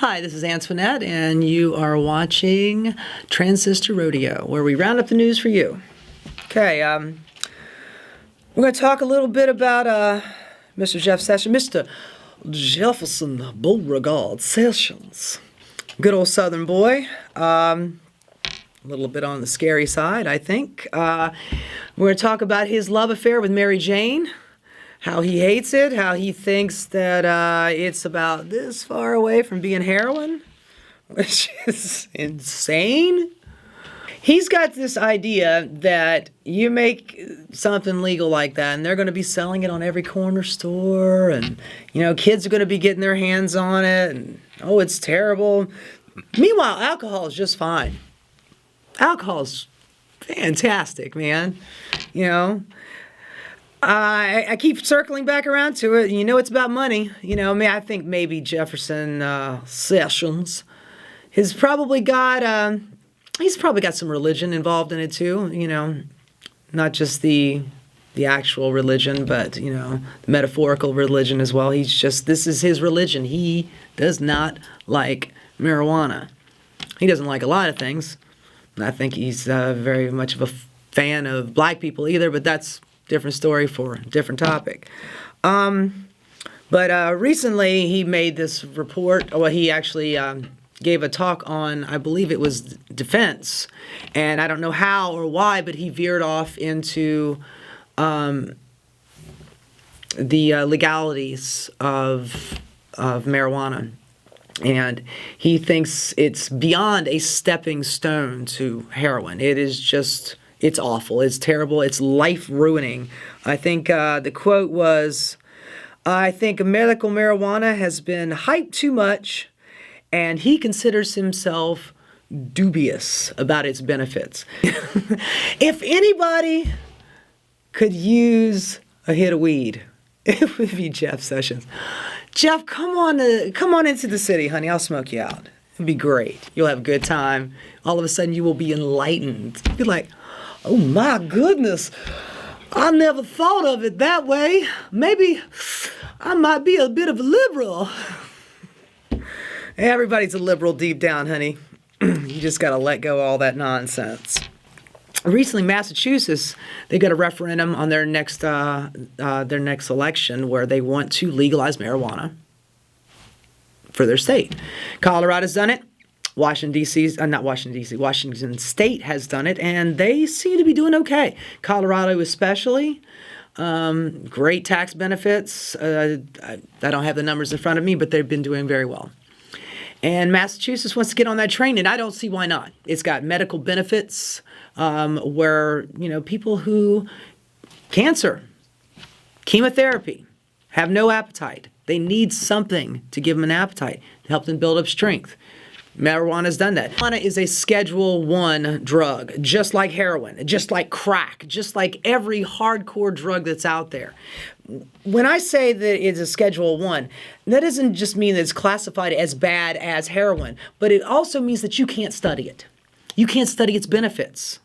Hi, this is Antoinette, and you are watching Transistor Rodeo, where we round up the news for you. Okay, we're going to talk a little bit about Mr. Jeff Sessions, Mr. Jefferson Beauregard Sessions. Good old Southern boy. A little bit on the scary side, I think. We're going to talk about his love affair with Mary Jane. How he hates it, how he thinks that it's about this far away from being heroin, which is insane. He's got this idea that you make something legal like that and they're going to be selling it on every corner store and, kids are going to be getting their hands on it and, oh, it's terrible. Meanwhile, alcohol is just fine. Alcohol's fantastic, man. I keep circling back around to it. It's about money. I think maybe Jefferson Sessions he's probably got some religion involved in it too. Not just the actual religion, but the metaphorical religion as well. This is his religion. He does not like marijuana. He doesn't like a lot of things. I think he's very much of a fan of black people either, but that's different story for a different topic. But recently he made this report. Well, he actually gave a talk on, I believe it was defense. And I don't know how or why, but he veered off into the legalities of marijuana. And he thinks it's beyond a stepping stone to heroin. It's awful. It's terrible. It's life-ruining. I think the quote was, I think medical marijuana has been hyped too much, and he considers himself dubious about its benefits. If anybody could use a hit of weed, it would be Jeff Sessions. Jeff, come on into the city, honey. I'll smoke you out. It'd be great. You'll have a good time. All of a sudden, you will be enlightened. You'll be like, oh my goodness, I never thought of it that way. Maybe I might be a bit of a liberal. Everybody's a liberal deep down, honey. You just got to let go of all that nonsense. Recently, Massachusetts, they got a referendum on their next election where they want to legalize marijuana for their state. Colorado's done it. Washington State has done it, and they seem to be doing okay. Colorado especially, great tax benefits. I don't have the numbers in front of me, but they've been doing very well. And Massachusetts wants to get on that train, and I don't see why not. It's got medical benefits where, people who cancer, chemotherapy, have no appetite. They need something to give them an appetite, to help them build up strength. Marijuana's done that. Marijuana is a Schedule I drug, just like heroin, just like crack, just like every hardcore drug that's out there. When I say that it's a Schedule I, that doesn't just mean that it's classified as bad as heroin, but it also means that you can't study it. You can't study its benefits.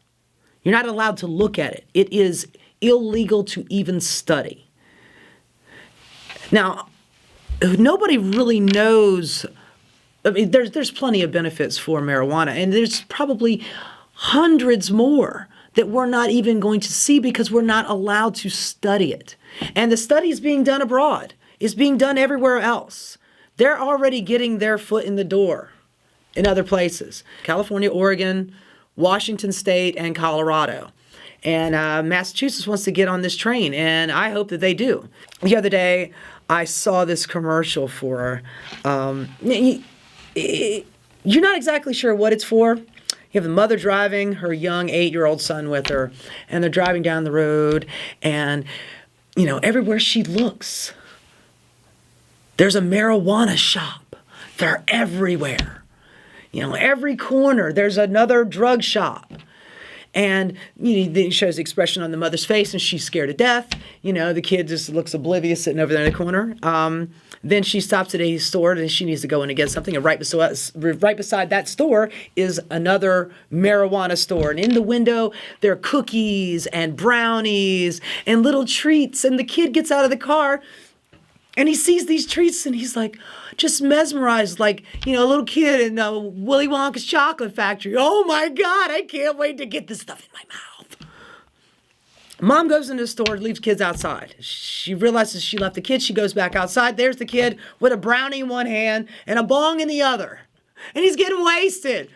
You're not allowed to look at it. It is illegal to even study. Now, nobody really knows. I mean, there's plenty of benefits for marijuana, and there's probably hundreds more that we're not even going to see because we're not allowed to study it. And the study is being done abroad. It's being done everywhere else. They're already getting their foot in the door in other places. California, Oregon, Washington State, and Colorado. And Massachusetts wants to get on this train, and I hope that they do. The other day, I saw this commercial for... you're not exactly sure what it's for. You have the mother driving her young 8-year-old son with her, and they're driving down the road, and, everywhere she looks, there's a marijuana shop. They're everywhere. Every corner, there's another drug shop. And then it shows the expression on the mother's face, and she's scared to death. The kid just looks oblivious sitting over there in the corner. Then she stops at a store, and she needs to go in and get something. And right beside that store is another marijuana store. And in the window, there are cookies and brownies and little treats. And the kid gets out of the car, And he sees these treats and he's like, just mesmerized, like, a little kid in Willy Wonka's chocolate factory. Oh my God, I can't wait to get this stuff in my mouth. Mom goes into the store, leaves kids outside. She realizes she left the kid. She goes back outside. There's the kid with a brownie in one hand and a bong in the other. And he's getting wasted.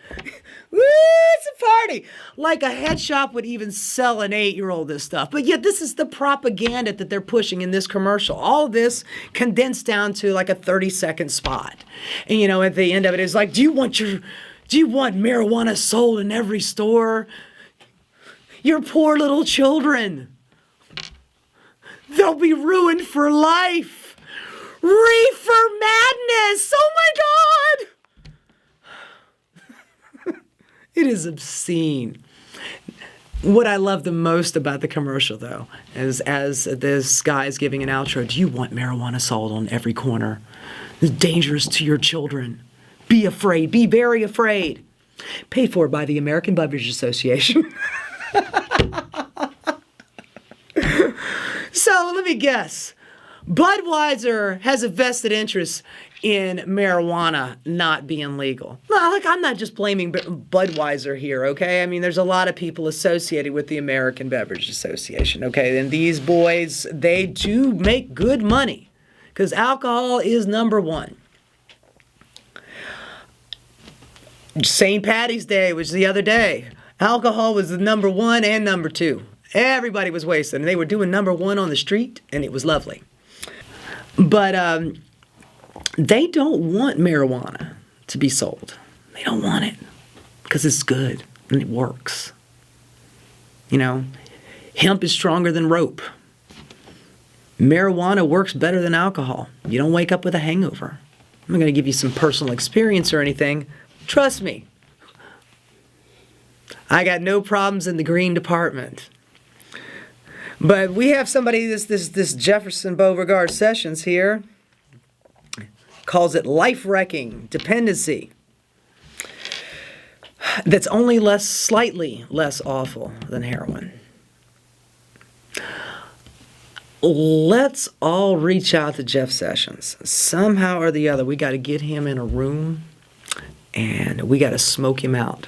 Woo, it's a party. Like a head shop would even sell an 8-year-old this stuff. But yet this is the propaganda that they're pushing in this commercial. All of this condensed down to like a 30-second spot. And at the end of it, it's like, do you want marijuana sold in every store? Your poor little children. They'll be ruined for life. Reefer madness. Oh my God. It is obscene. What I love the most about the commercial, though, is as this guy is giving an outro, do you want marijuana sold on every corner? It's dangerous to your children. Be afraid. Be very afraid. Paid for by the American Beverage Association. So let me guess. Budweiser has a vested interest in marijuana not being legal. No, I'm not just blaming Budweiser here, okay? I mean, there's a lot of people associated with the American Beverage Association, okay? And these boys, they do make good money because alcohol is number one. St. Patty's Day was the other day. Alcohol was the number one and number two. Everybody was wasted, and they were doing number one on the street, and it was lovely. But they don't want marijuana to be sold. They don't want it because it's good and it works. Hemp is stronger than rope. Marijuana works better than alcohol. You don't wake up with a hangover. I'm not going to give you some personal experience or anything. Trust me. I got no problems in the green department. But we have somebody, this Jefferson Beauregard Sessions here, calls it life-wrecking dependency. That's only slightly less awful than heroin. Let's all reach out to Jeff Sessions. Somehow or the other, we got to get him in a room and we got to smoke him out.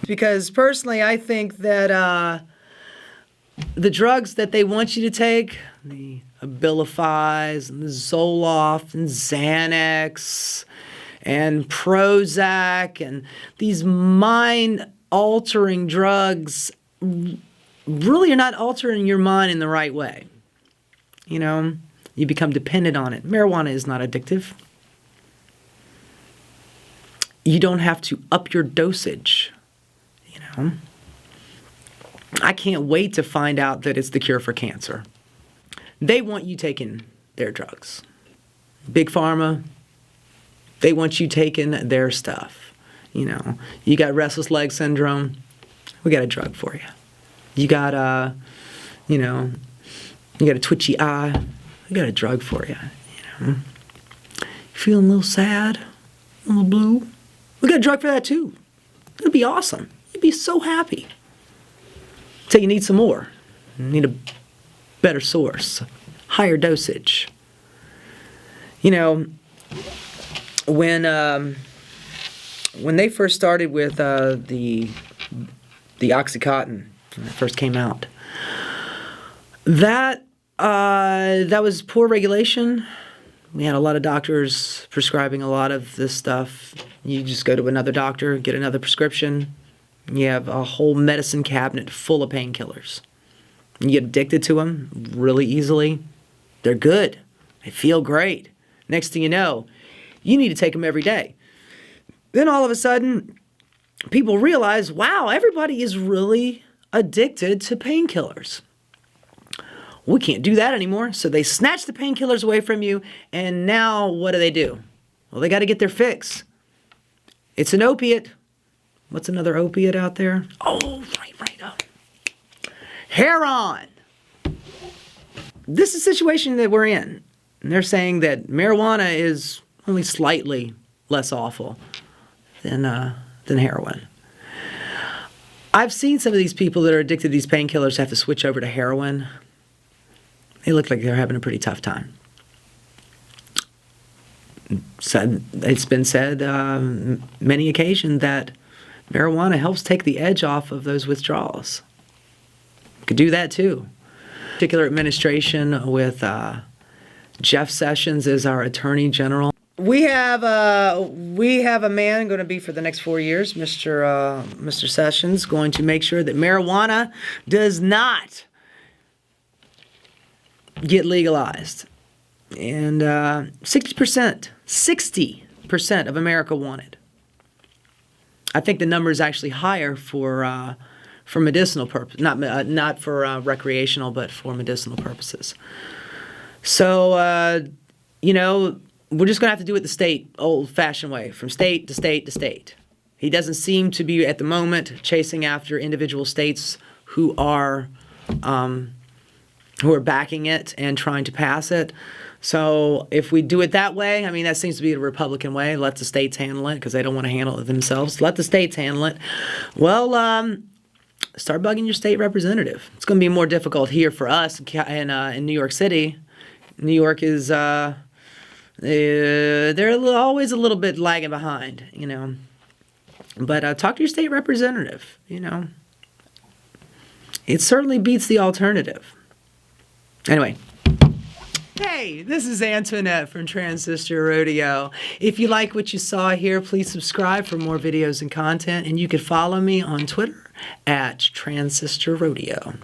Because personally, I think that the drugs that they want you to take, the Abilifys and the Zoloft and Xanax and Prozac and these mind-altering drugs really are not altering your mind in the right way. You become dependent on it. Marijuana is not addictive. You don't have to up your dosage, I can't wait to find out that it's the cure for cancer. They want you taking their drugs. Big Pharma, they want you taking their stuff. You got restless leg syndrome, we got a drug for you. You got you got a twitchy eye, we got a drug for you. You feeling a little sad, a little blue, we got a drug for that too. It'll be awesome. You'd be so happy. So you need some more. You need a better source, higher dosage. When they first started with the OxyContin, when it first came out, that was poor regulation. We had a lot of doctors prescribing a lot of this stuff. You just go to another doctor, get another prescription. You have a whole medicine cabinet full of painkillers. You get addicted to them really easily. They're good. They feel great. Next thing you know, you need to take them every day. Then all of a sudden, people realize, wow, everybody is really addicted to painkillers. We can't do that anymore. So they snatch the painkillers away from you, and now what do? Well, they got to get their fix. It's an opiate. What's another opiate out there? Oh, right. Heroin. This is the situation that we're in. And they're saying that marijuana is only slightly less awful than heroin. I've seen some of these people that are addicted to these painkillers have to switch over to heroin. They look like they're having a pretty tough time. it's been said many occasions that marijuana helps take the edge off of those withdrawals. Could do that too. Particular administration with Jeff Sessions as our Attorney General. We have a man going to be for the next 4 years, Mr. Sessions, going to make sure that marijuana does not get legalized. And 60% of America want it. I think the number is actually higher for medicinal purposes, not for recreational, but for medicinal purposes. So, we're just going to have to do it the state, old-fashioned way, from state to state to state. He doesn't seem to be, at the moment, chasing after individual states who are backing it and trying to pass it. So if we do it that way, I mean, that seems to be the Republican way. Let the states handle it because they don't want to handle it themselves. Let the states handle it. Well, start bugging your state representative. It's going to be more difficult here for us in New York City. New York is, they're always a little bit lagging behind, But talk to your state representative, It certainly beats the alternative. Anyway. Hey, this is Antoinette from Transistor Rodeo. If you like what you saw here, please subscribe for more videos and content, and you can follow me on Twitter at Transistor Rodeo.